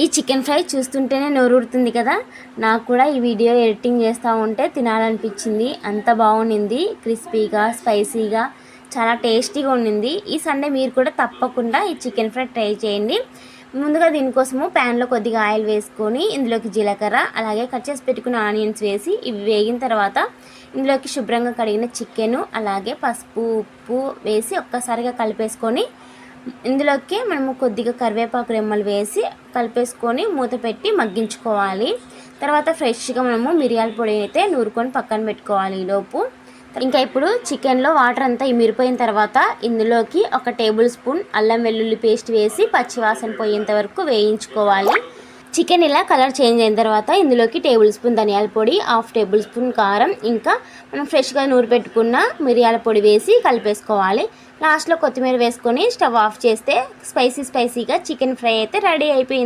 ఈ chicken fry చూస్తుంటేనే నోరూరుతుంది కదా. నాకు కూడా ఈ వీడియో ఎడిటింగ్ చేస్తూ ఉంటే తినాలనిపించింది. అంత బాగుండింది, క్రిస్పీగా స్పైసీగా చాలా టేస్టీగా ఉండింది. ఈ సండే మీరు కూడా తప్పకుండా ఈ చికెన్ ఫ్రై ట్రై చేయండి. ముందుగా దీనికోసము ప్యాన్లో కొద్దిగా ఆయిల్ వేసుకొని ఇందులోకి జీలకర్ర అలాగే కట్ చేసి పెట్టుకున్న ఆనియన్స్ వేసి ఇవి వేగిన తర్వాత ఇందులోకి శుభ్రంగా కడిగిన చికెను అలాగే పసుపు ఉప్పు వేసి ఒక్కసారిగా కలిపేసుకొని ఇందులోకి మనము కొద్దిగా కరివేపాకు రెమ్మలు వేసి కలిపేసుకొని మూత పెట్టి మగ్గించుకోవాలి. తర్వాత ఫ్రెష్గా మనము మిరియాల పొడి అయితే నూరుకొని పక్కన పెట్టుకోవాలి. ఈలోపు ఇంకా ఇప్పుడు చికెన్లో వాటర్ అంతా ఇమిరిపోయిన తర్వాత ఇందులోకి 1 టేబుల్ స్పూన్ అల్లం వెల్లుల్లి పేస్ట్ వేసి పచ్చివాసన పోయేంత వరకు వేయించుకోవాలి. చికెన్ ఇలా కలర్ చేంజ్ అయిన తర్వాత ఇందులోకి 1 టేబుల్ స్పూన్ ధనియాల పొడి, 1/2 టేబుల్ స్పూన్ కారం, ఇంకా మనం ఫ్రెష్గా నూరు పెట్టుకున్న మిరియాల పొడి వేసి కలిపేసుకోవాలి. లాస్ట్లో కొత్తిమీర వేసుకొని స్టవ్ ఆఫ్ చేస్తే స్పైసీగా చికెన్ ఫ్రై అయితే రెడీ అయిపోయింది.